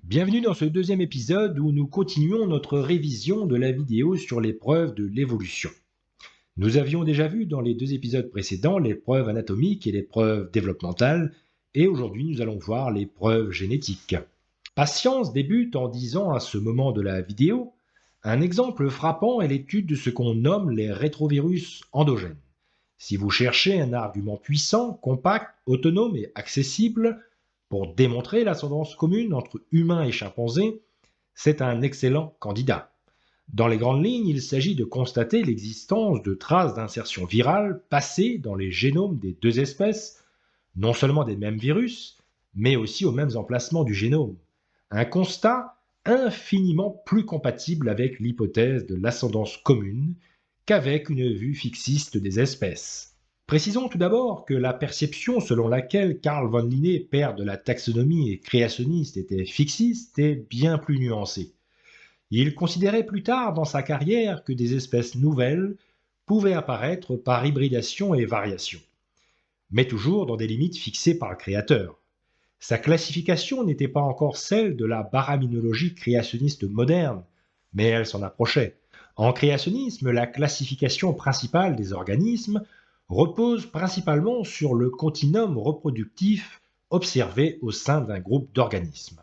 Bienvenue dans ce deuxième épisode où nous continuons notre révision de la vidéo sur les preuves de l'évolution. Nous avions déjà vu dans les deux épisodes précédents les preuves anatomiques et les preuves développementales, et aujourd'hui nous allons voir les preuves génétiques. Patience débute en disant à ce moment de la vidéo: un exemple frappant est l'étude de ce qu'on nomme les rétrovirus endogènes. Si vous cherchez un argument puissant, compact, autonome et accessible pour démontrer l'ascendance commune entre humains et chimpanzés, c'est un excellent candidat. Dans les grandes lignes, il s'agit de constater l'existence de traces d'insertion virale passées dans les génomes des deux espèces, non seulement des mêmes virus, mais aussi aux mêmes emplacements du génome. Un constat infiniment plus compatible avec l'hypothèse de l'ascendance commune qu'avec une vue fixiste des espèces. Précisons tout d'abord que la perception selon laquelle Carl von Linné, père de la taxonomie et créationniste, était fixiste est bien plus nuancée. Il considérait plus tard dans sa carrière que des espèces nouvelles pouvaient apparaître par hybridation et variation, mais toujours dans des limites fixées par le créateur. Sa classification n'était pas encore celle de la baraminologie créationniste moderne, mais elle s'en approchait. En créationnisme, la classification principale des organismes repose principalement sur le continuum reproductif observé au sein d'un groupe d'organismes.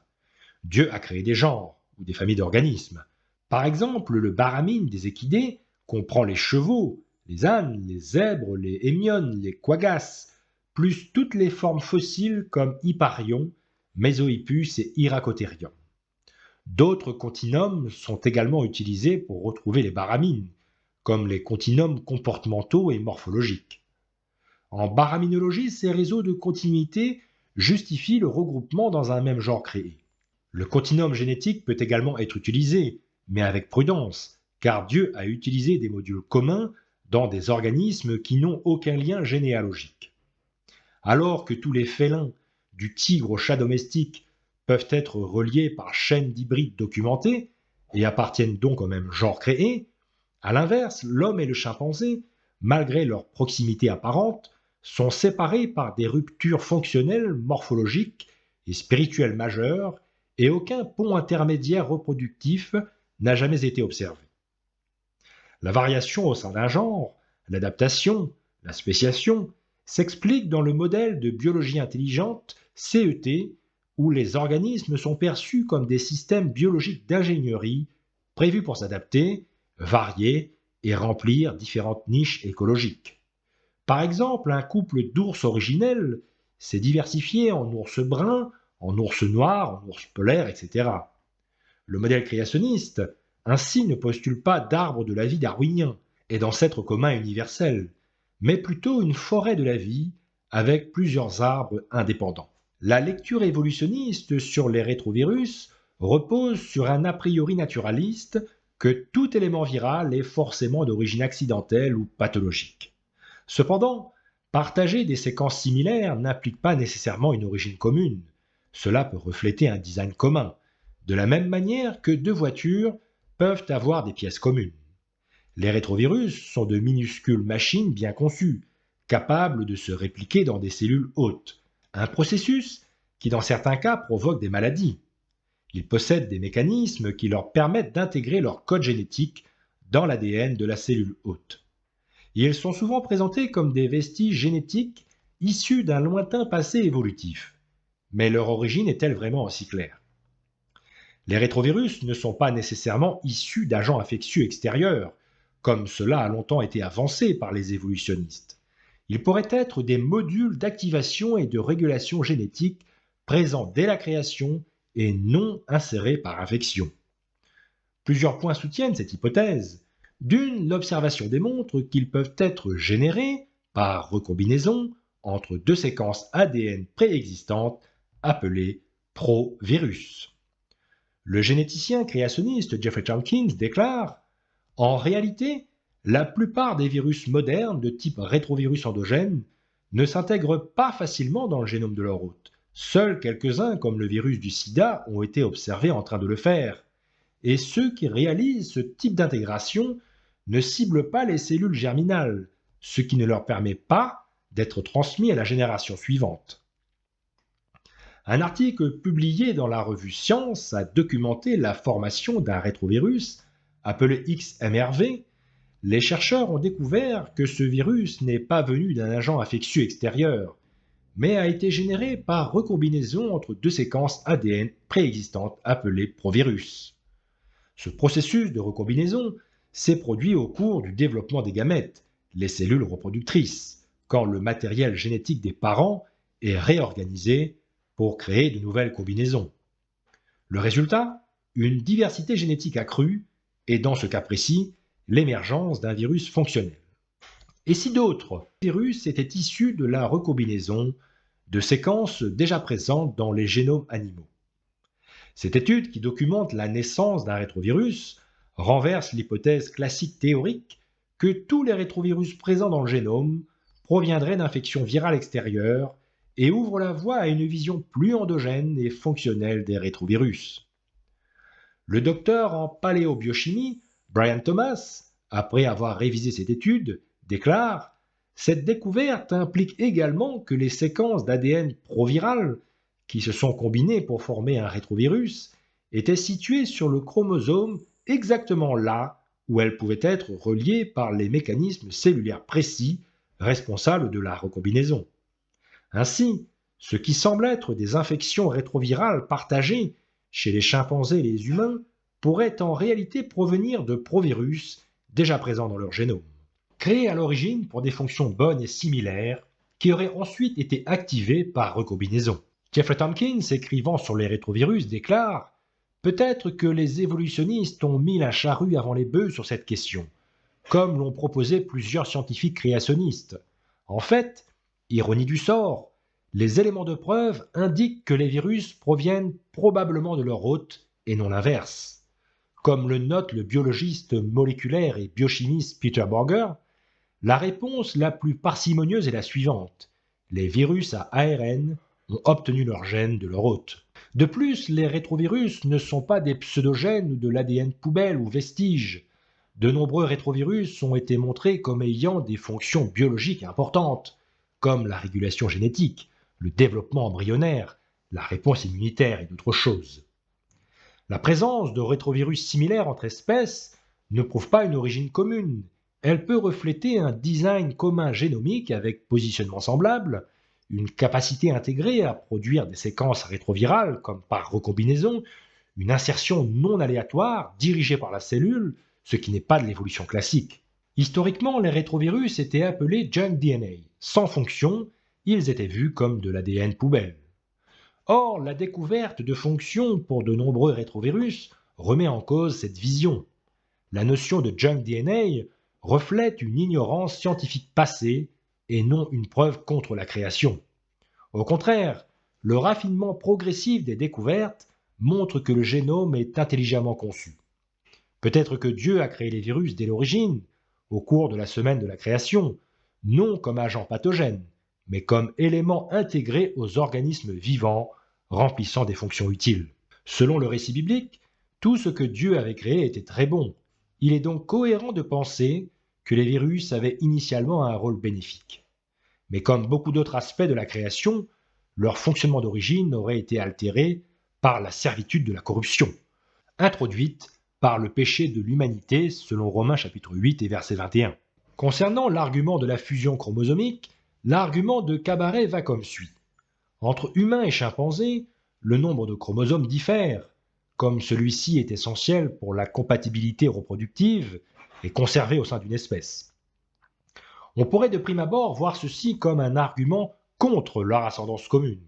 Dieu a créé des genres ou des familles d'organismes. Par exemple, le baramine des équidés comprend les chevaux, les ânes, les zèbres, les hémiones, les quaggas, plus toutes les formes fossiles comme Hipparion, Mesohippus et Hyracotherium. D'autres continuums sont également utilisés pour retrouver les baramines, comme les continuums comportementaux et morphologiques. En baraminologie, ces réseaux de continuité justifient le regroupement dans un même genre créé. Le continuum génétique peut également être utilisé, mais avec prudence, car Dieu a utilisé des modules communs dans des organismes qui n'ont aucun lien généalogique. Alors que tous les félins, du tigre au chat domestique, peuvent être reliés par chaînes d'hybrides documentées et appartiennent donc au même genre créé, à l'inverse, l'homme et le chimpanzé, malgré leur proximité apparente, sont séparés par des ruptures fonctionnelles, morphologiques et spirituelles majeures, et aucun pont intermédiaire reproductif n'a jamais été observé. La variation au sein d'un genre, l'adaptation, la spéciation, s'explique dans le modèle de biologie intelligente, CET, où les organismes sont perçus comme des systèmes biologiques d'ingénierie prévus pour s'adapter, varier et remplir différentes niches écologiques. Par exemple, un couple d'ours originels s'est diversifié en ours brun, en ours noir, en ours polaire, etc. Le modèle créationniste, ainsi, ne postule pas d'arbre de la vie darwinien et d'ancêtre commun universel, mais plutôt une forêt de la vie avec plusieurs arbres indépendants. La lecture évolutionniste sur les rétrovirus repose sur un a priori naturaliste que tout élément viral est forcément d'origine accidentelle ou pathologique. Cependant, partager des séquences similaires n'implique pas nécessairement une origine commune. Cela peut refléter un design commun, de la même manière que deux voitures peuvent avoir des pièces communes. Les rétrovirus sont de minuscules machines bien conçues, capables de se répliquer dans des cellules hôtes, un processus qui dans certains cas provoque des maladies. Ils possèdent des mécanismes qui leur permettent d'intégrer leur code génétique dans l'ADN de la cellule hôte. Ils sont souvent présentés comme des vestiges génétiques issus d'un lointain passé évolutif. Mais leur origine est-elle vraiment aussi claire? Les rétrovirus ne sont pas nécessairement issus d'agents infectieux extérieurs, comme cela a longtemps été avancé par les évolutionnistes. Ils pourraient être des modules d'activation et de régulation génétique présents dès la création et non insérés par infection. Plusieurs points soutiennent cette hypothèse. D'une, l'observation démontre qu'ils peuvent être générés par recombinaison entre deux séquences ADN préexistantes appelées provirus. Le généticien créationniste Jeffrey Tompkins déclare: en réalité, la plupart des virus modernes de type rétrovirus endogène ne s'intègrent pas facilement dans le génome de leur hôte. Seuls quelques-uns, comme le virus du sida, ont été observés en train de le faire. Et ceux qui réalisent ce type d'intégration ne ciblent pas les cellules germinales, ce qui ne leur permet pas d'être transmis à la génération suivante. Un article publié dans la revue Science a documenté la formation d'un rétrovirus appelé XMRV. Les chercheurs ont découvert que ce virus n'est pas venu d'un agent infectieux extérieur, mais a été généré par recombinaison entre deux séquences ADN préexistantes appelées provirus. Ce processus de recombinaison s'est produit au cours du développement des gamètes, les cellules reproductrices, quand le matériel génétique des parents est réorganisé pour créer de nouvelles combinaisons. Le résultat, une diversité génétique accrue et, dans ce cas précis, l'émergence d'un virus fonctionnel. Et si d'autres virus étaient issus de la recombinaison de séquences déjà présentes dans les génomes animaux? Cette étude, qui documente la naissance d'un rétrovirus, renverse l'hypothèse classique théorique que tous les rétrovirus présents dans le génome proviendraient d'infections virales extérieures et ouvre la voie à une vision plus endogène et fonctionnelle des rétrovirus. Le docteur en paléobiochimie, Brian Thomas, après avoir révisé cette étude, déclare « Cette découverte implique également que les séquences d'ADN provirales, qui se sont combinées pour former un rétrovirus, étaient situées sur le chromosome exactement là où elles pouvaient être reliées par les mécanismes cellulaires précis responsables de la recombinaison. Ainsi, ce qui semble être des infections rétrovirales partagées chez les chimpanzés et les humains pourrait en réalité provenir de provirus déjà présents dans leur génome, créés à l'origine pour des fonctions bonnes et similaires qui auraient ensuite été activées par recombinaison. Jeffrey Tompkins, écrivant sur les rétrovirus, déclare « Peut-être que les évolutionnistes ont mis la charrue avant les bœufs sur cette question, comme l'ont proposé plusieurs scientifiques créationnistes. En fait, ironie du sort, les éléments de preuve indiquent que les virus proviennent probablement de leur hôte et non l'inverse. Comme le note le biologiste moléculaire et biochimiste Peter Borger, la réponse la plus parcimonieuse est la suivante. Les virus à ARN ont obtenu leurs gènes de leur hôte. De plus, les rétrovirus ne sont pas des pseudogènes ou de l'ADN poubelle ou vestige. De nombreux rétrovirus ont été montrés comme ayant des fonctions biologiques importantes, comme la régulation génétique, le développement embryonnaire, la réponse immunitaire et d'autres choses. La présence de rétrovirus similaires entre espèces ne prouve pas une origine commune. Elle peut refléter un design commun génomique avec positionnement semblable, une capacité intégrée à produire des séquences rétrovirales comme par recombinaison, une insertion non aléatoire dirigée par la cellule, ce qui n'est pas de l'évolution classique. Historiquement, les rétrovirus étaient appelés junk DNA. Sans fonction, ils étaient vus comme de l'ADN poubelle. Or, la découverte de fonctions pour de nombreux rétrovirus remet en cause cette vision. La notion de junk DNA reflète une ignorance scientifique passée et non une preuve contre la création. Au contraire, le raffinement progressif des découvertes montre que le génome est intelligemment conçu. Peut-être que Dieu a créé les virus dès l'origine, au cours de la semaine de la création, non comme agent pathogène, mais comme élément intégré aux organismes vivants, remplissant des fonctions utiles. Selon le récit biblique, tout ce que Dieu avait créé était très bon. Il est donc cohérent de penser que les virus avaient initialement un rôle bénéfique. Mais comme beaucoup d'autres aspects de la création, leur fonctionnement d'origine aurait été altéré par la servitude de la corruption, introduite par le péché de l'humanité selon Romains chapitre 8 et verset 21. Concernant l'argument de la fusion chromosomique, l'argument de Cabaret va comme suit. Entre humains et chimpanzés, le nombre de chromosomes diffère, comme celui-ci est essentiel pour la compatibilité reproductive et conservée au sein d'une espèce. On pourrait de prime abord voir ceci comme un argument contre leur ascendance commune,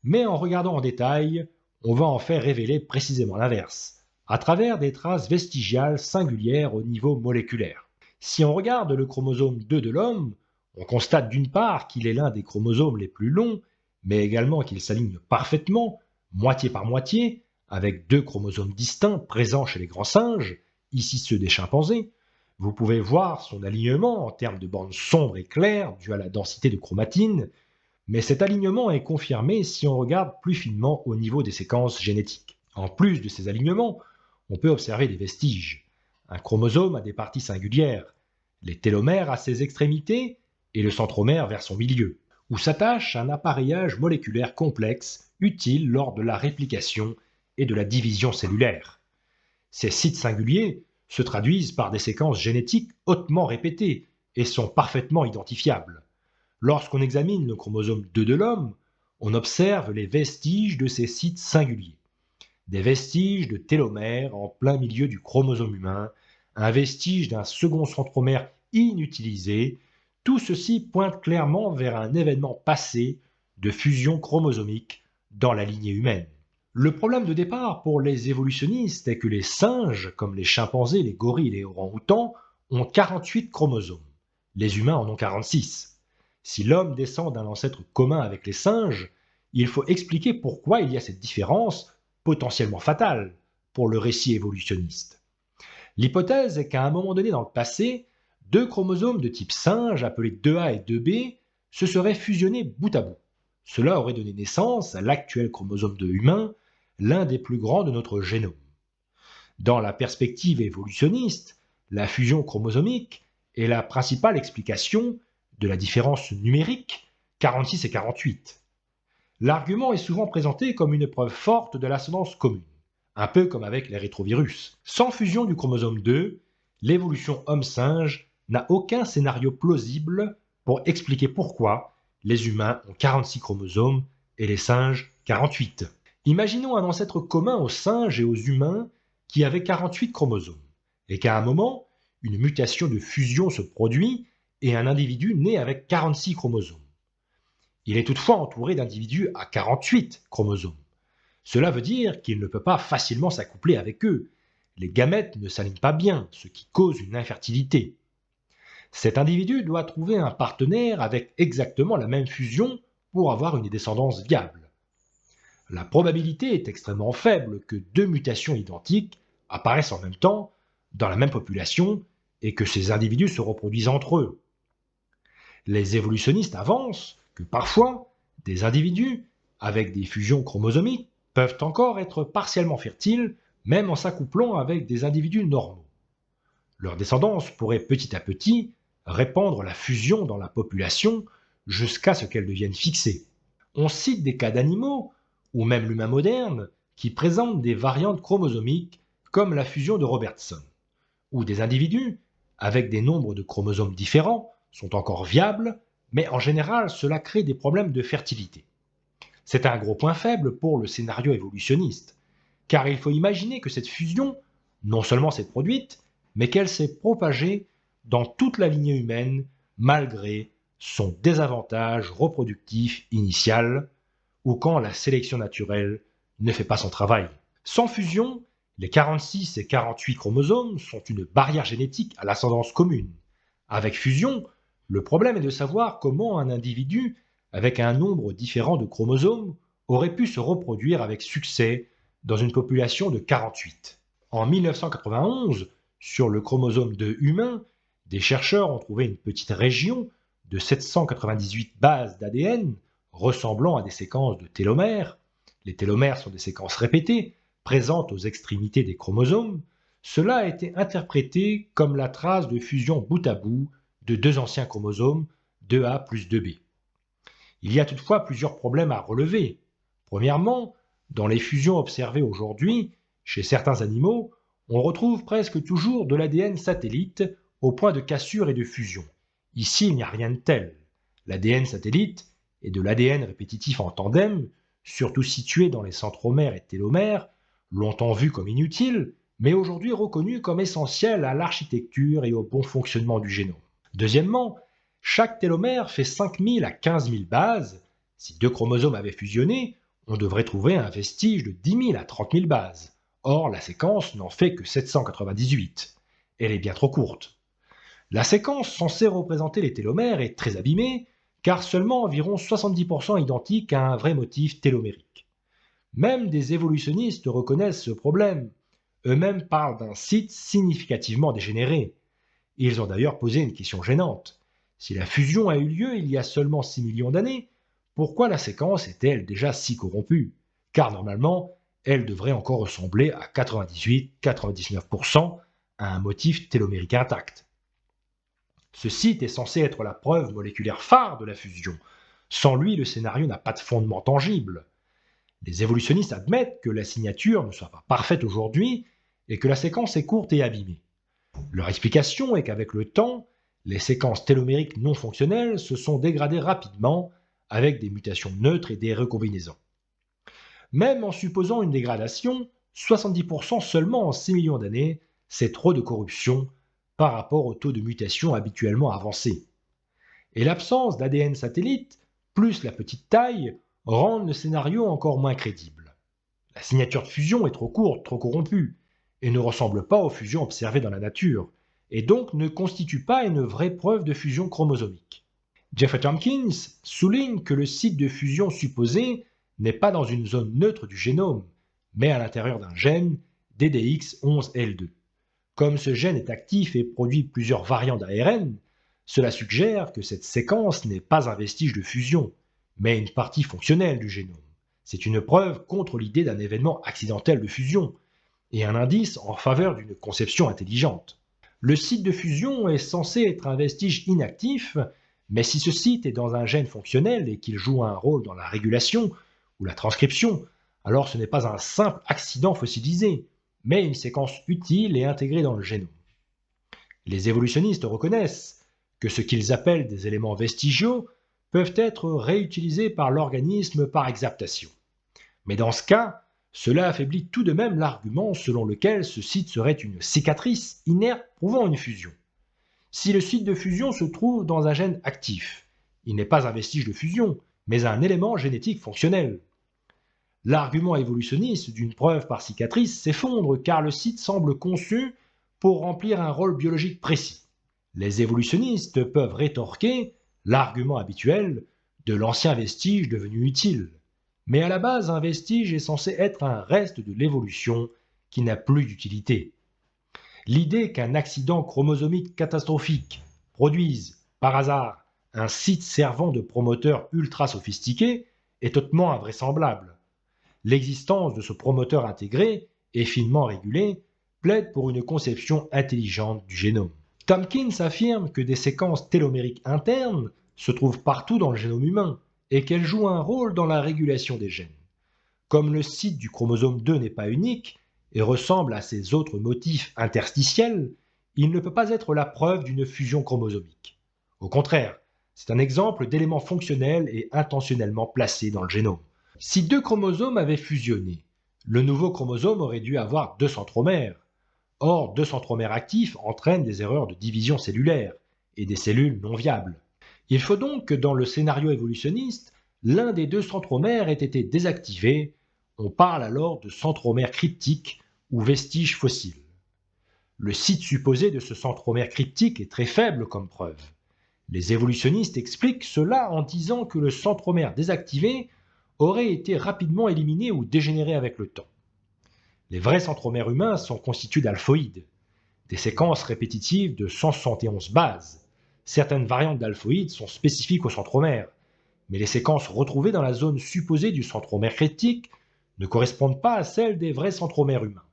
mais en regardant en détail, on va en faire révéler précisément l'inverse, à travers des traces vestigiales singulières au niveau moléculaire. Si on regarde le chromosome 2 de l'homme, on constate d'une part qu'il est l'un des chromosomes les plus longs, mais également qu'il s'aligne parfaitement, moitié par moitié, avec 2 chromosomes distincts présents chez les grands singes, ici ceux des chimpanzés. Vous pouvez voir son alignement en termes de bandes sombres et claires dues à la densité de chromatine, mais cet alignement est confirmé si on regarde plus finement au niveau des séquences génétiques. En plus de ces alignements, on peut observer des vestiges. Un chromosome a des parties singulières, les télomères à ses extrémités et le centromère vers son milieu. où s'attache un appareillage moléculaire complexe utile lors de la réplication et de la division cellulaire. Ces sites singuliers se traduisent par des séquences génétiques hautement répétées et sont parfaitement identifiables. Lorsqu'on examine le chromosome 2 de l'homme, on observe les vestiges de ces sites singuliers. Des vestiges de télomères en plein milieu du chromosome humain, un vestige d'un second centromère inutilisé, tout ceci pointe clairement vers un événement passé de fusion chromosomique dans la lignée humaine. Le problème de départ pour les évolutionnistes est que les singes, comme les chimpanzés, les gorilles et les orang-outans, ont 48 chromosomes. Les humains en ont 46. Si l'homme descend d'un ancêtre commun avec les singes, il faut expliquer pourquoi il y a cette différence potentiellement fatale pour le récit évolutionniste. L'hypothèse est qu'à un moment donné dans le passé, deux chromosomes de type singe, appelés 2A et 2B, se seraient fusionnés bout à bout. Cela aurait donné naissance à l'actuel chromosome 2 humain, l'un des plus grands de notre génome. Dans la perspective évolutionniste, la fusion chromosomique est la principale explication de la différence numérique 46 et 48. L'argument est souvent présenté comme une preuve forte de l'ascendance commune, un peu comme avec les rétrovirus. Sans fusion du chromosome 2, l'évolution homme-singe n'a aucun scénario plausible pour expliquer pourquoi les humains ont 46 chromosomes et les singes 48. Imaginons un ancêtre commun aux singes et aux humains qui avait 48 chromosomes, et qu'à un moment, une mutation de fusion se produit et un individu naît avec 46 chromosomes. Il est toutefois entouré d'individus à 48 chromosomes. Cela veut dire qu'il ne peut pas facilement s'accoupler avec eux. Les gamètes ne s'alignent pas bien, ce qui cause une infertilité. Cet individu doit trouver un partenaire avec exactement la même fusion pour avoir une descendance viable. La probabilité est extrêmement faible que deux mutations identiques apparaissent en même temps dans la même population et que ces individus se reproduisent entre eux. Les évolutionnistes avancent que parfois, des individus avec des fusions chromosomiques peuvent encore être partiellement fertiles, même en s'accouplant avec des individus normaux. Leur descendance pourrait petit à petit répandre la fusion dans la population jusqu'à ce qu'elle devienne fixée. On cite des cas d'animaux, ou même l'humain moderne, qui présentent des variantes chromosomiques comme la fusion de Robertson, où des individus avec des nombres de chromosomes différents sont encore viables, mais en général cela crée des problèmes de fertilité. C'est un gros point faible pour le scénario évolutionniste, car il faut imaginer que cette fusion non seulement s'est produite, mais qu'elle s'est propagée dans toute la lignée humaine malgré son désavantage reproductif initial ou quand la sélection naturelle ne fait pas son travail. Sans fusion, les 46 et 48 chromosomes sont une barrière génétique à l'ascendance commune. Avec fusion, le problème est de savoir comment un individu avec un nombre différent de chromosomes aurait pu se reproduire avec succès dans une population de 48. En 1991, sur le chromosome 2 humain, des chercheurs ont trouvé une petite région de 798 bases d'ADN ressemblant à des séquences de télomères. Les télomères sont des séquences répétées, présentes aux extrémités des chromosomes. Cela a été interprété comme la trace de fusion bout à bout de deux anciens chromosomes, 2A plus 2B. Il y a toutefois plusieurs problèmes à relever. Premièrement, dans les fusions observées aujourd'hui, chez certains animaux, on retrouve presque toujours de l'ADN satellite au point de cassure et de fusion. Ici, il n'y a rien de tel. L'ADN satellite est de l'ADN répétitif en tandem, surtout situé dans les centromères et télomères, longtemps vu comme inutile, mais aujourd'hui reconnu comme essentiel à l'architecture et au bon fonctionnement du génome. Deuxièmement, chaque télomère fait 5000 à 15 000 bases. Si deux chromosomes avaient fusionné, on devrait trouver un vestige de 10 000 à 30 000 bases. Or, la séquence n'en fait que 798. Elle est bien trop courte. La séquence censée représenter les télomères est très abîmée, car seulement environ 70% identique à un vrai motif télomérique. Même des évolutionnistes reconnaissent ce problème. Eux-mêmes parlent d'un site significativement dégénéré. Ils ont d'ailleurs posé une question gênante. Si la fusion a eu lieu il y a seulement 6 millions d'années, pourquoi la séquence est-elle déjà si corrompue? Car normalement, elle devrait encore ressembler à 98-99% à un motif télomérique intact. Ce site est censé être la preuve moléculaire phare de la fusion. Sans lui, le scénario n'a pas de fondement tangible. Les évolutionnistes admettent que la signature ne soit pas parfaite aujourd'hui et que la séquence est courte et abîmée. Leur explication est qu'avec le temps, les séquences télomériques non fonctionnelles se sont dégradées rapidement avec des mutations neutres et des recombinaisons. Même en supposant une dégradation, 70% seulement en 6 millions d'années, c'est trop de corruption par rapport au taux de mutation habituellement avancé. Et l'absence d'ADN satellite, plus la petite taille, rendent le scénario encore moins crédible. La signature de fusion est trop courte, trop corrompue, et ne ressemble pas aux fusions observées dans la nature, et donc ne constitue pas une vraie preuve de fusion chromosomique. Jeffrey Tompkins souligne que le site de fusion supposé n'est pas dans une zone neutre du génome, mais à l'intérieur d'un gène, DDX11L2. Comme ce gène est actif et produit plusieurs variants d'ARN, cela suggère que cette séquence n'est pas un vestige de fusion, mais une partie fonctionnelle du génome. C'est une preuve contre l'idée d'un événement accidentel de fusion, et un indice en faveur d'une conception intelligente. Le site de fusion est censé être un vestige inactif, mais si ce site est dans un gène fonctionnel et qu'il joue un rôle dans la régulation ou la transcription, alors ce n'est pas un simple accident fossilisé, mais une séquence utile et intégrée dans le génome. Les évolutionnistes reconnaissent que ce qu'ils appellent des éléments vestigiaux peuvent être réutilisés par l'organisme par exaptation. Mais dans ce cas, cela affaiblit tout de même l'argument selon lequel ce site serait une cicatrice inerte prouvant une fusion. Si le site de fusion se trouve dans un gène actif, il n'est pas un vestige de fusion, mais un élément génétique fonctionnel. L'argument évolutionniste d'une preuve par cicatrice s'effondre car le site semble conçu pour remplir un rôle biologique précis. Les évolutionnistes peuvent rétorquer l'argument habituel de l'ancien vestige devenu utile. Mais à la base, un vestige est censé être un reste de l'évolution qui n'a plus d'utilité. L'idée qu'un accident chromosomique catastrophique produise, par hasard, un site servant de promoteur ultra sophistiqué est hautement invraisemblable. L'existence de ce promoteur intégré et finement régulé plaide pour une conception intelligente du génome. Tompkins affirme que des séquences télomériques internes se trouvent partout dans le génome humain et qu'elles jouent un rôle dans la régulation des gènes. Comme le site du chromosome 2 n'est pas unique et ressemble à ses autres motifs interstitiels, il ne peut pas être la preuve d'une fusion chromosomique. Au contraire, c'est un exemple d'élément fonctionnel et intentionnellement placé dans le génome. Si deux chromosomes avaient fusionné, le nouveau chromosome aurait dû avoir deux centromères. Or, deux centromères actifs entraînent des erreurs de division cellulaire et des cellules non viables. Il faut donc que dans le scénario évolutionniste, l'un des deux centromères ait été désactivé. On parle alors de centromère cryptique ou vestige fossile. Le site supposé de ce centromère cryptique est très faible comme preuve. Les évolutionnistes expliquent cela en disant que le centromère désactivé aurait été rapidement éliminé ou dégénéré avec le temps. Les vrais centromères humains sont constitués d'alphoïdes, des séquences répétitives de 171 bases. Certaines variantes d'alphoïdes sont spécifiques au centromère, mais les séquences retrouvées dans la zone supposée du centromère critique ne correspondent pas à celles des vrais centromères humains.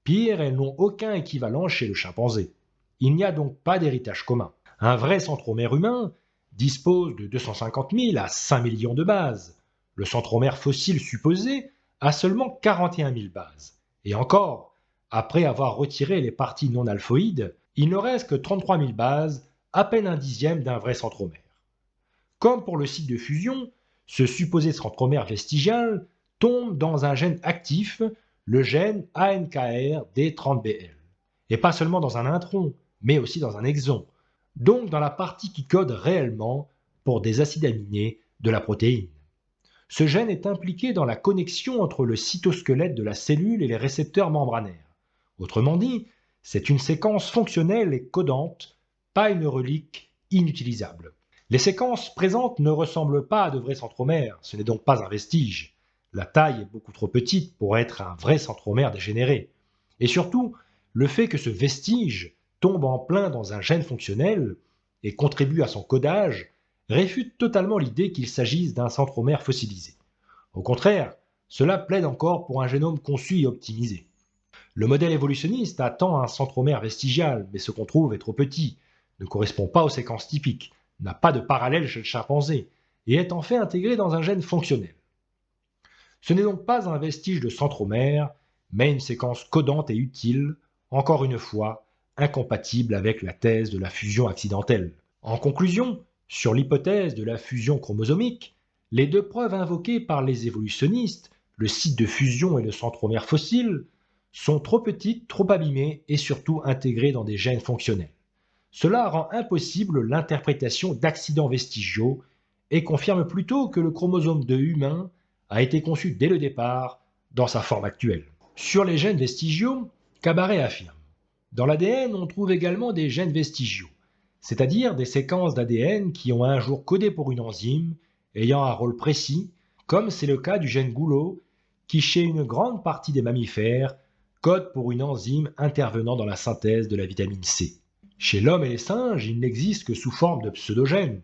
Pire, elles n'ont aucun équivalent chez le chimpanzé. Il n'y a donc pas d'héritage commun. Un vrai centromère humain dispose de 250 000 à 5 millions de bases. Le centromère fossile supposé a seulement 41 000 bases. Et encore, après avoir retiré les parties non alphoïdes, il ne reste que 33 000 bases, à peine un dixième d'un vrai centromère. Comme pour le site de fusion, ce supposé centromère vestigial tombe dans un gène actif, le gène ANKR-D30BL. Et pas seulement dans un intron, mais aussi dans un exon, donc dans la partie qui code réellement pour des acides aminés de la protéine. Ce gène est impliqué dans la connexion entre le cytosquelette de la cellule et les récepteurs membranaires. Autrement dit, c'est une séquence fonctionnelle et codante, pas une relique inutilisable. Les séquences présentes ne ressemblent pas à de vrais centromères, ce n'est donc pas un vestige. La taille est beaucoup trop petite pour être un vrai centromère dégénéré. Et surtout, le fait que ce vestige tombe en plein dans un gène fonctionnel et contribue à son codage réfute totalement l'idée qu'il s'agisse d'un centromère fossilisé. Au contraire, cela plaide encore pour un génome conçu et optimisé. Le modèle évolutionniste attend un centromère vestigial, mais ce qu'on trouve est trop petit, ne correspond pas aux séquences typiques, n'a pas de parallèle chez le chimpanzé, et est en fait intégré dans un gène fonctionnel. Ce n'est donc pas un vestige de centromère, mais une séquence codante et utile, encore une fois, incompatible avec la thèse de la fusion accidentelle. En conclusion, sur l'hypothèse de la fusion chromosomique, les deux preuves invoquées par les évolutionnistes, le site de fusion et le centromère fossile, sont trop petites, trop abîmées et surtout intégrées dans des gènes fonctionnels. Cela rend impossible l'interprétation d'accidents vestigiaux et confirme plutôt que le chromosome 2 humain a été conçu dès le départ dans sa forme actuelle. Sur les gènes vestigiaux, Cabaret affirme: dans l'ADN, on trouve également des gènes vestigiaux, c'est-à-dire des séquences d'ADN qui ont un jour codé pour une enzyme ayant un rôle précis, comme c'est le cas du gène Goulot, qui chez une grande partie des mammifères code pour une enzyme intervenant dans la synthèse de la vitamine C. Chez l'homme et les singes, il n'existe que sous forme de pseudogènes,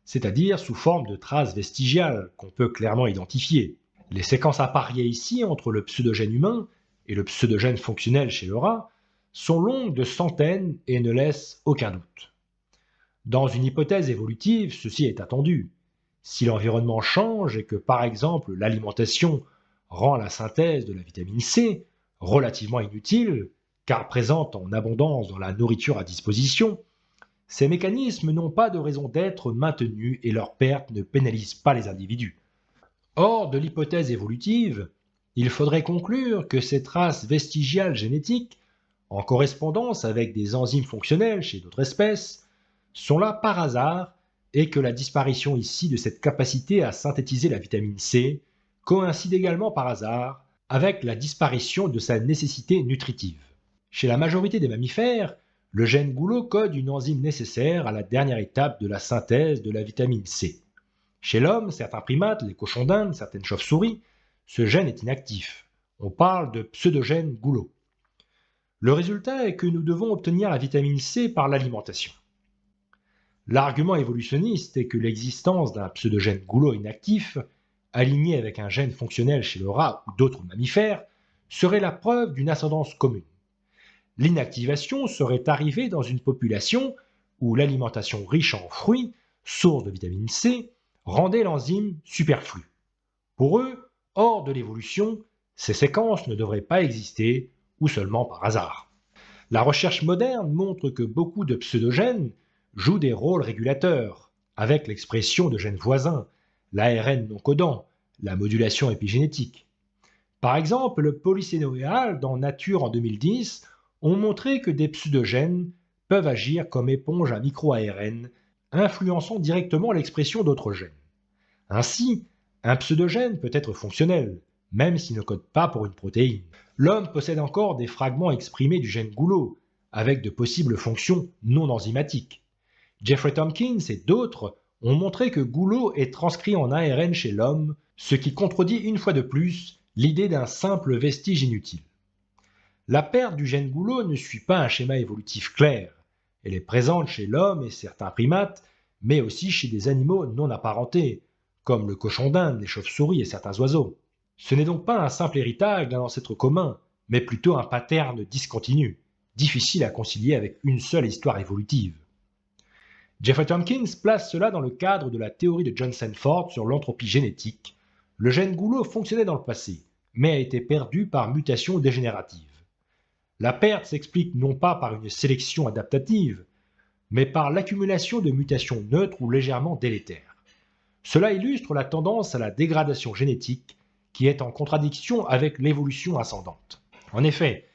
c'est-à-dire sous forme de traces vestigiales qu'on peut clairement identifier. Les séquences appariées ici entre le pseudogène humain et le pseudogène fonctionnel chez le rat sont longues de centaines et ne laissent aucun doute. Dans une hypothèse évolutive, ceci est attendu. Si l'environnement change et que par exemple l'alimentation rend la synthèse de la vitamine C relativement inutile, car présente en abondance dans la nourriture à disposition, ces mécanismes n'ont pas de raison d'être maintenus et leur perte ne pénalise pas les individus. Hors de l'hypothèse évolutive, il faudrait conclure que ces traces vestigiales génétiques, en correspondance avec des enzymes fonctionnelles chez d'autres espèces, sont là par hasard et que la disparition ici de cette capacité à synthétiser la vitamine C coïncide également par hasard avec la disparition de sa nécessité nutritive. Chez la majorité des mammifères, le gène Goulot code une enzyme nécessaire à la dernière étape de la synthèse de la vitamine C. Chez l'homme, certains primates, les cochons d'Inde, certaines chauves-souris, ce gène est inactif. On parle de pseudogène Goulot. Le résultat est que nous devons obtenir la vitamine C par l'alimentation. L'argument évolutionniste est que l'existence d'un pseudogène Goulot inactif, aligné avec un gène fonctionnel chez le rat ou d'autres mammifères, serait la preuve d'une ascendance commune. L'inactivation serait arrivée dans une population où l'alimentation riche en fruits, source de vitamine C, rendait l'enzyme superflue. Pour eux, hors de l'évolution, ces séquences ne devraient pas exister ou seulement par hasard. La recherche moderne montre que beaucoup de pseudogènes jouent des rôles régulateurs, avec l'expression de gènes voisins, l'ARN non codant, la modulation épigénétique. Par exemple, le Polycénoéal dans Nature en 2010 ont montré que des pseudogènes peuvent agir comme éponge à micro-ARN, influençant directement l'expression d'autres gènes. Ainsi, un pseudogène peut être fonctionnel, même s'il ne code pas pour une protéine. L'homme possède encore des fragments exprimés du gène Goulot, avec de possibles fonctions non enzymatiques. Jeffrey Tompkins et d'autres ont montré que Goulot est transcrit en ARN chez l'homme, ce qui contredit une fois de plus l'idée d'un simple vestige inutile. La perte du gène Goulot ne suit pas un schéma évolutif clair. Elle est présente chez l'homme et certains primates, mais aussi chez des animaux non apparentés, comme le cochon d'Inde, les chauves-souris et certains oiseaux. Ce n'est donc pas un simple héritage d'un ancêtre commun, mais plutôt un pattern discontinu, difficile à concilier avec une seule histoire évolutive. Jeffrey Tompkins place cela dans le cadre de la théorie de John Sanford sur l'entropie génétique. Le gène Goulot fonctionnait dans le passé, mais a été perdu par mutation dégénérative. La perte s'explique non pas par une sélection adaptative, mais par l'accumulation de mutations neutres ou légèrement délétères. Cela illustre la tendance à la dégradation génétique qui est en contradiction avec l'évolution ascendante. En effet,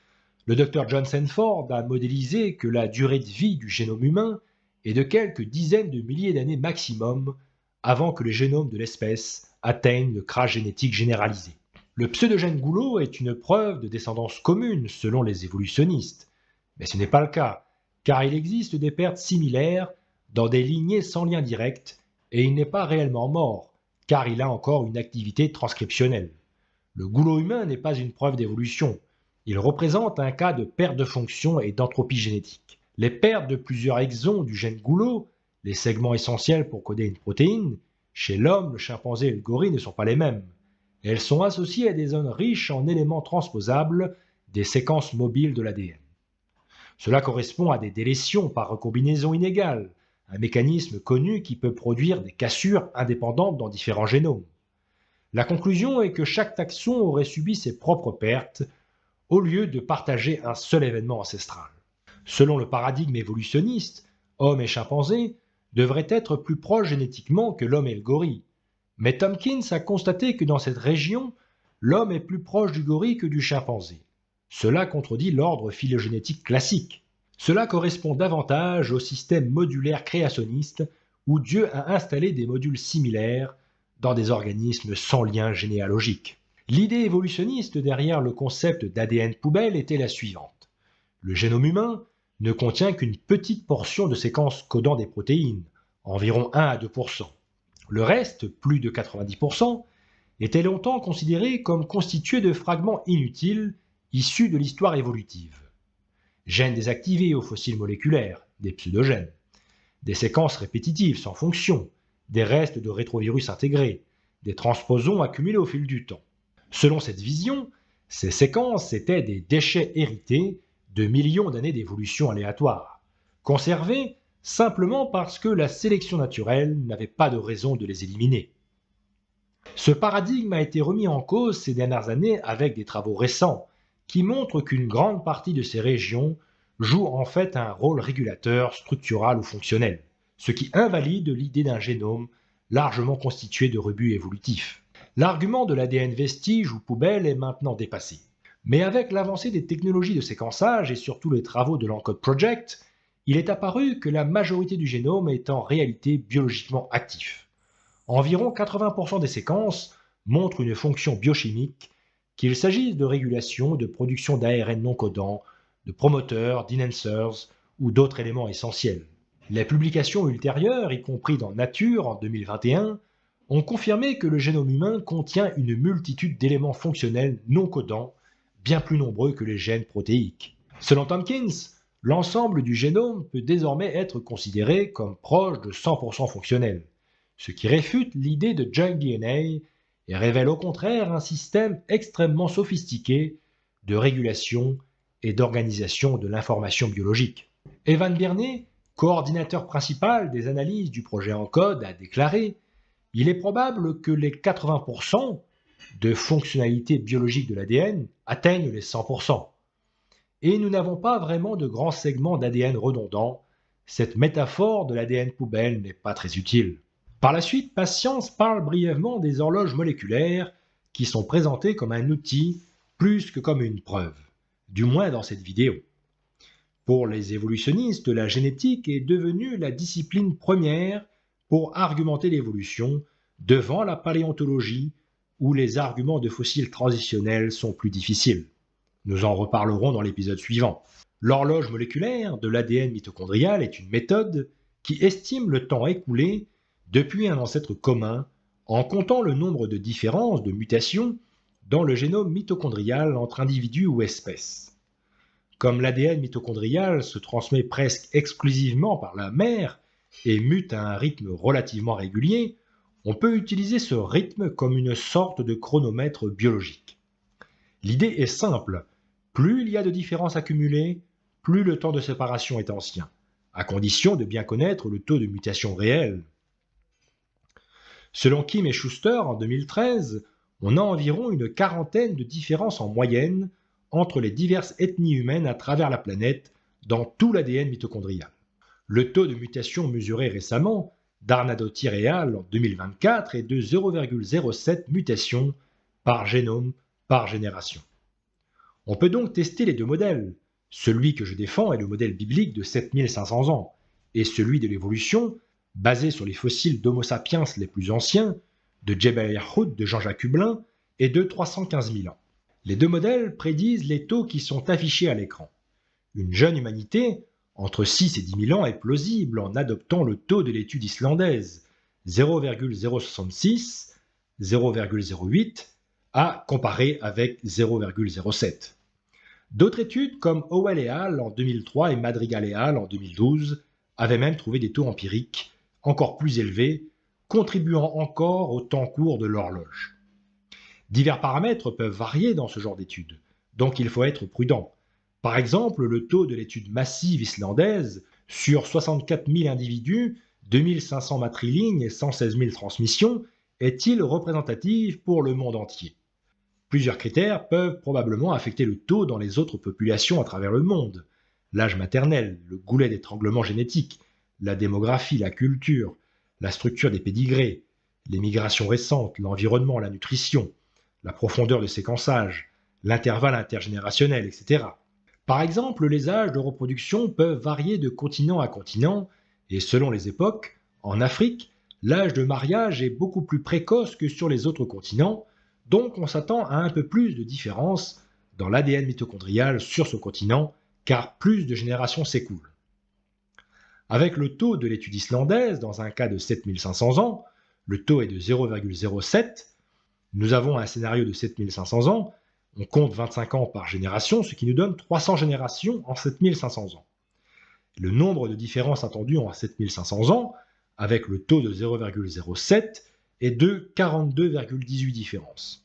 le Dr John Sanford a modélisé que la durée de vie du génome humain est de quelques dizaines de milliers d'années maximum avant que les génomes de l'espèce atteignent le crash génétique généralisé. Le pseudogène Goulot est une preuve de descendance commune selon les évolutionnistes, mais ce n'est pas le cas, car il existe des pertes similaires dans des lignées sans lien direct et il n'est pas réellement mort, car il a encore une activité transcriptionnelle. Le Goulot humain n'est pas une preuve d'évolution, il représente un cas de perte de fonction et d'entropie génétique. Les pertes de plusieurs exons du gène Goulot, les segments essentiels pour coder une protéine, chez l'homme, le chimpanzé et le gorille ne sont pas les mêmes. Elles sont associées à des zones riches en éléments transposables des séquences mobiles de l'ADN. Cela correspond à des délétions par recombinaison inégale, un mécanisme connu qui peut produire des cassures indépendantes dans différents génomes. La conclusion est que chaque taxon aurait subi ses propres pertes au lieu de partager un seul événement ancestral. Selon le paradigme évolutionniste, hommes et chimpanzés devraient être plus proches génétiquement que l'homme et le gorille. Mais Tompkins a constaté que dans cette région, l'homme est plus proche du gorille que du chimpanzé. Cela contredit l'ordre phylogénétique classique. Cela correspond davantage au système modulaire créationniste où Dieu a installé des modules similaires dans des organismes sans lien généalogique. L'idée évolutionniste derrière le concept d'ADN poubelle était la suivante. Le génome humain ne contient qu'une petite portion de séquences codant des protéines, environ 1 à 2%. Le reste, plus de 90%, était longtemps considéré comme constitué de fragments inutiles issus de l'histoire évolutive. Gènes désactivés aux fossiles moléculaires, des pseudogènes, des séquences répétitives sans fonction, des restes de rétrovirus intégrés, des transposons accumulés au fil du temps. Selon cette vision, ces séquences étaient des déchets hérités de millions d'années d'évolution aléatoire, conservés simplement parce que la sélection naturelle n'avait pas de raison de les éliminer. Ce paradigme a été remis en cause ces dernières années avec des travaux récents qui montrent qu'une grande partie de ces régions jouent en fait un rôle régulateur, structural ou fonctionnel, ce qui invalide l'idée d'un génome largement constitué de rebuts évolutifs. L'argument de l'ADN vestige ou poubelle est maintenant dépassé. Mais avec l'avancée des technologies de séquençage et surtout les travaux de l'ENCODE Project, il est apparu que la majorité du génome est en réalité biologiquement actif. Environ 80% des séquences montrent une fonction biochimique, qu'il s'agisse de régulation, de production d'ARN non codant, de promoteurs, d'enhancers ou d'autres éléments essentiels. Les publications ultérieures, y compris dans Nature en 2021, ont confirmé que le génome humain contient une multitude d'éléments fonctionnels non codants, bien plus nombreux que les gènes protéiques. Selon Tompkins, l'ensemble du génome peut désormais être considéré comme proche de 100% fonctionnel, ce qui réfute l'idée de junk DNA et révèle au contraire un système extrêmement sophistiqué de régulation et d'organisation de l'information biologique. Evan Birney, coordinateur principal des analyses du projet ENCODE, a déclaré « Il est probable que les 80% de fonctionnalités biologiques de l'ADN atteignent les 100%. Et nous n'avons pas vraiment de grands segments d'ADN redondants. Cette métaphore de l'ADN poubelle n'est pas très utile. » Par la suite, Patience parle brièvement des horloges moléculaires qui sont présentées comme un outil plus que comme une preuve, du moins dans cette vidéo. Pour les évolutionnistes, la génétique est devenue la discipline première pour argumenter l'évolution devant la paléontologie où les arguments de fossiles transitionnels sont plus difficiles. Nous en reparlerons dans l'épisode suivant. L'horloge moléculaire de l'ADN mitochondrial est une méthode qui estime le temps écoulé depuis un ancêtre commun en comptant le nombre de différences, de mutations, dans le génome mitochondrial entre individus ou espèces. Comme l'ADN mitochondrial se transmet presque exclusivement par la mère et mute à un rythme relativement régulier, on peut utiliser ce rythme comme une sorte de chronomètre biologique. L'idée est simple, plus il y a de différences accumulées, plus le temps de séparation est ancien, à condition de bien connaître le taux de mutation réel. Selon Kim et Schuster, en 2013, on a environ une quarantaine de différences en moyenne entre les diverses ethnies humaines à travers la planète dans tout l'ADN mitochondrial. Le taux de mutation mesuré récemment, d'Arnadotti et al. En 2024, est de 0,07 mutations par génome par génération. On peut donc tester les deux modèles. Celui que je défends est le modèle biblique de 7500 ans, et celui de l'évolution, basé sur les fossiles d'Homo sapiens les plus anciens, de Jebel Yahud de Jean-Jacques Hublin, est de 315 000 ans. Les deux modèles prédisent les taux qui sont affichés à l'écran. Une jeune humanité, entre 6 et 10 000 ans, est plausible en adoptant le taux de l'étude islandaise, 0,066, 0,08, à comparer avec 0,07. D'autres études, comme Howell et al. En 2003 et Madrigal et al. En 2012, avaient même trouvé des taux empiriques encore plus élevés, contribuant encore au temps court de l'horloge. Divers paramètres peuvent varier dans ce genre d'études, donc il faut être prudent. Par exemple, le taux de l'étude massive islandaise Sur 64 000 individus, 2500 matrilignes et 116 000 transmissions, est-il représentatif pour le monde entier? Plusieurs critères peuvent probablement affecter le taux dans les autres populations à travers le monde. L'âge maternel, le goulet d'étranglement génétique, la démographie, la culture, la structure des pédigrés, les migrations récentes, l'environnement, la nutrition, la profondeur de séquençage, l'intervalle intergénérationnel, etc. Par exemple, les âges de reproduction peuvent varier de continent à continent, et selon les époques, en Afrique, l'âge de mariage est beaucoup plus précoce que sur les autres continents, donc on s'attend à un peu plus de différence dans l'ADN mitochondrial sur ce continent, car plus de générations s'écoulent. Avec le taux de l'étude islandaise, dans un cas de 7500 ans, le taux est de 0,07. Nous avons un scénario de 7500 ans, on compte 25 ans par génération, ce qui nous donne 300 générations en 7500 ans. Le nombre de différences attendues en 7500 ans, avec le taux de 0,07, est de 42,18 différences.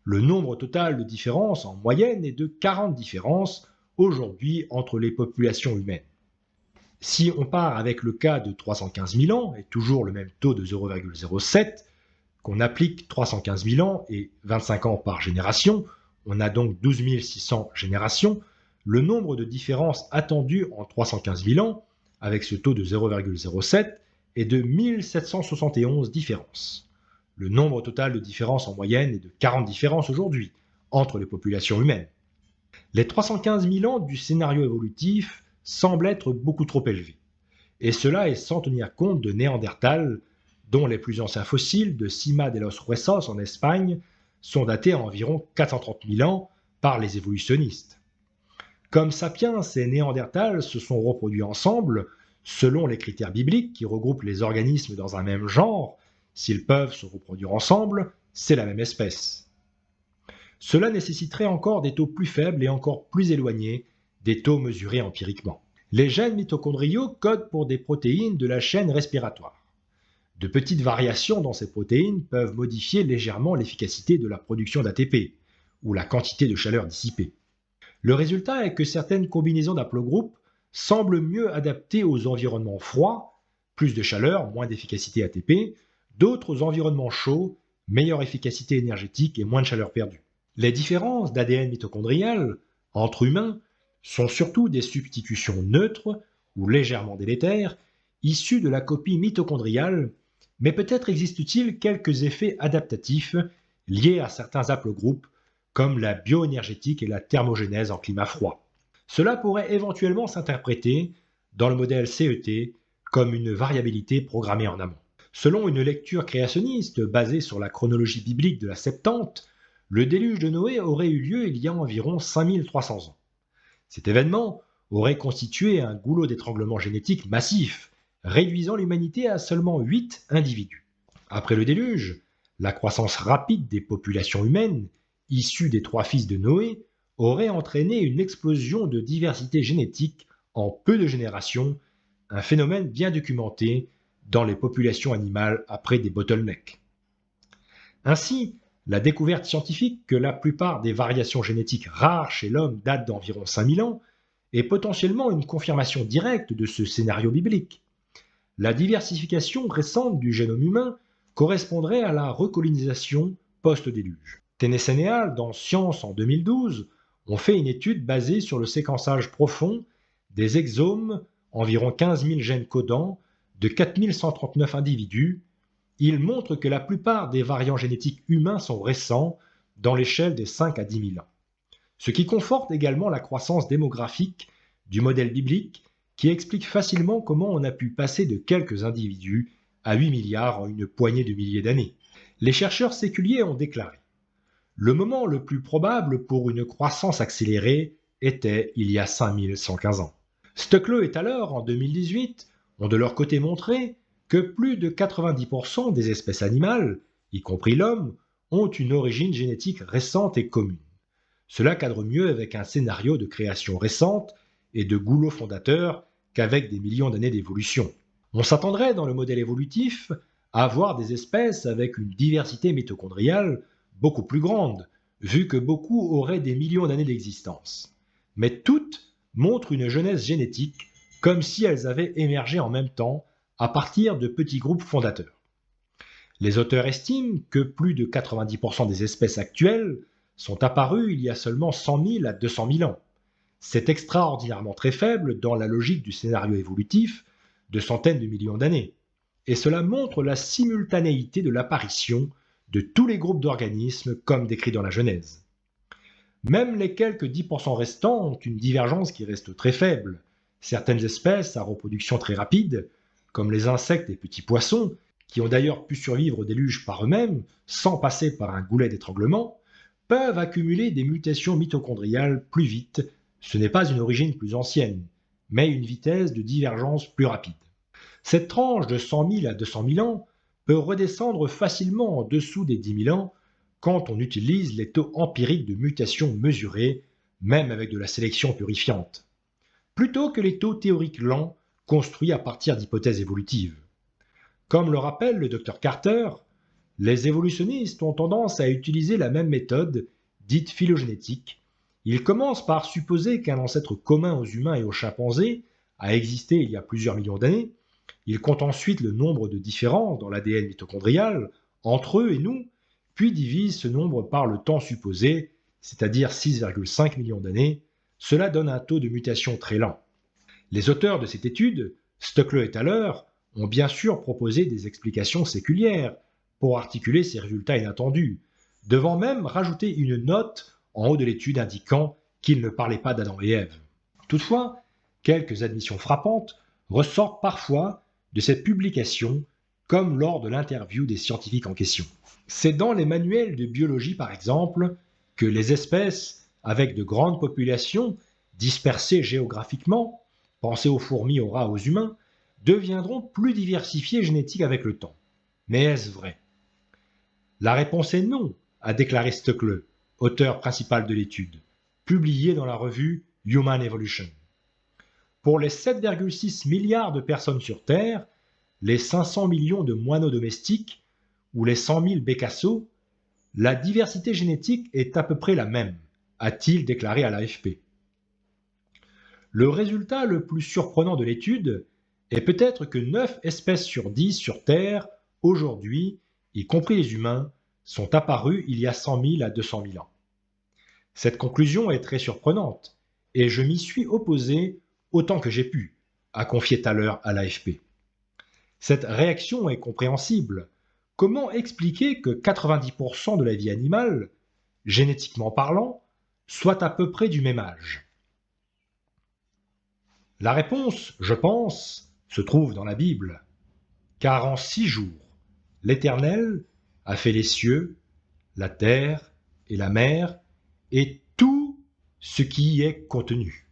Le nombre total de différences en moyenne est de 40 différences aujourd'hui entre les populations humaines. Si on part avec le cas de 315 000 ans, et toujours le même taux de 0,07, qu'on applique 315 000 ans et 25 ans par génération, on a donc 12 600 générations, le nombre de différences attendues en 315 000 ans, avec ce taux de 0,07, est de 1771 différences. Le nombre total de différences en moyenne est de 40 différences aujourd'hui entre les populations humaines. Les 315 000 ans du scénario évolutif semblent être beaucoup trop élevés. Et cela est sans tenir compte de Néandertal, dont les plus anciens fossiles de Cima de los Huesos en Espagne sont datés à environ 430 000 ans par les évolutionnistes. Comme Sapiens et Néandertal se sont reproduits ensemble, selon les critères bibliques qui regroupent les organismes dans un même genre, s'ils peuvent se reproduire ensemble, c'est la même espèce. Cela nécessiterait encore des taux plus faibles et encore plus éloignés des taux mesurés empiriquement. Les gènes mitochondriaux codent pour des protéines de la chaîne respiratoire. De petites variations dans ces protéines peuvent modifier légèrement l'efficacité de la production d'ATP, ou la quantité de chaleur dissipée. Le résultat est que certaines combinaisons d'haplogroupes semblent mieux adaptées aux environnements froids, plus de chaleur, moins d'efficacité ATP, d'autres aux environnements chauds, meilleure efficacité énergétique et moins de chaleur perdue. Les différences d'ADN mitochondrial entre humains sont surtout des substitutions neutres ou légèrement délétères, issues de la copie mitochondriale, mais peut-être existe-t-il quelques effets adaptatifs liés à certains haplogroupes, comme la bioénergétique et la thermogénèse en climat froid. Cela pourrait éventuellement s'interpréter, dans le modèle CET, comme une variabilité programmée en amont. Selon une lecture créationniste basée sur la chronologie biblique de la Septante, le déluge de Noé aurait eu lieu il y a environ 5300 ans. Cet événement aurait constitué un goulot d'étranglement génétique massif, réduisant l'humanité à seulement 8 individus. Après le déluge, la croissance rapide des populations humaines, issues des 3 fils de Noé, aurait entraîné une explosion de diversité génétique en peu de générations, un phénomène bien documenté dans les populations animales après des bottlenecks. Ainsi, la découverte scientifique que la plupart des variations génétiques rares chez l'homme datent d'environ 5000 ans est potentiellement une confirmation directe de ce scénario biblique. La diversification récente du génome humain correspondrait à la recolonisation post-déluge. Tennessee et al. Dans Science en 2012 ont fait une étude basée sur le séquençage profond des exomes, environ 15 000 gènes codants, de 4139 individus. Ils montrent que la plupart des variants génétiques humains sont récents, dans l'échelle des 5 à 10 000 ans. Ce qui conforte également la croissance démographique du modèle biblique qui explique facilement comment on a pu passer de quelques individus à 8 milliards en une poignée de milliers d'années. Les chercheurs séculiers ont déclaré: le moment le plus probable pour une croissance accélérée était il y a 5115 ans. Stuckle et alors, en 2018, ont de leur côté montré que plus de 90% des espèces animales, y compris l'homme, ont une origine génétique récente et commune. Cela cadre mieux avec un scénario de création récente et de goulot fondateur qu'avec des millions d'années d'évolution. On s'attendrait dans le modèle évolutif à avoir des espèces avec une diversité mitochondriale beaucoup plus grande, vu que beaucoup auraient des millions d'années d'existence. Mais toutes montrent une genèse génétique comme si elles avaient émergé en même temps à partir de petits groupes fondateurs. Les auteurs estiment que plus de 90% des espèces actuelles sont apparues il y a seulement 100 000 à 200 000 ans. C'est extraordinairement très faible dans la logique du scénario évolutif de centaines de millions d'années. Et cela montre la simultanéité de l'apparition de tous les groupes d'organismes comme décrit dans la Genèse. Même les quelques 10% restants ont une divergence qui reste très faible. Certaines espèces à reproduction très rapide, comme les insectes et petits poissons, qui ont d'ailleurs pu survivre au déluge par eux-mêmes, sans passer par un goulet d'étranglement, peuvent accumuler des mutations mitochondriales plus vite. Ce n'est pas une origine plus ancienne, mais une vitesse de divergence plus rapide. Cette tranche de 100 000 à 200 000 ans peut redescendre facilement en dessous des 10 000 ans quand on utilise les taux empiriques de mutation mesurés, même avec de la sélection purifiante, plutôt que les taux théoriques lents construits à partir d'hypothèses évolutives. Comme le rappelle le Dr Carter, les évolutionnistes ont tendance à utiliser la même méthode, dite phylogénétique. Ils commencent par supposer qu'un ancêtre commun aux humains et aux chimpanzés a existé il y a plusieurs millions d'années. Ils comptent ensuite le nombre de différences dans l'ADN mitochondrial entre eux et nous, puis divisent ce nombre par le temps supposé, c'est-à-dire 6,5 millions d'années. Cela donne un taux de mutation très lent. Les auteurs de cette étude, Stuckle et Thaler, ont bien sûr proposé des explications séculières pour articuler ces résultats inattendus, devant même rajouter une note en haut de l'étude indiquant qu'ils ne parlaient pas d'Adam et Ève. Toutefois, quelques admissions frappantes ressortent parfois de cette publication, comme lors de l'interview des scientifiques en question. C'est dans les manuels de biologie, par exemple, que les espèces avec de grandes populations, dispersées géographiquement, pensez aux fourmis, aux rats, aux humains, deviendront plus diversifiées génétiques avec le temps. Mais est-ce vrai? La réponse est non, a déclaré Stuckle, auteur principal de l'étude, publiée dans la revue Human Evolution. Pour les 7,6 milliards de personnes sur Terre, les 500 millions de moineaux domestiques ou les 100 000 bécassos, la diversité génétique est à peu près la même, a-t-il déclaré à l'AFP. Le résultat le plus surprenant de l'étude est peut-être que 9 espèces sur 10 sur Terre, aujourd'hui, y compris les humains, sont apparues il y a 100 000 à 200 000 ans. Cette conclusion est très surprenante, et je m'y suis opposé autant que j'ai pu, a confié Thaler à l'AFP. Cette réaction est compréhensible. Comment expliquer que 90% de la vie animale, génétiquement parlant, soit à peu près du même âge? La réponse, je pense, se trouve dans la Bible. Car en 6 jours, l'Éternel a fait les cieux, la terre et la mer, et tout ce qui y est contenu.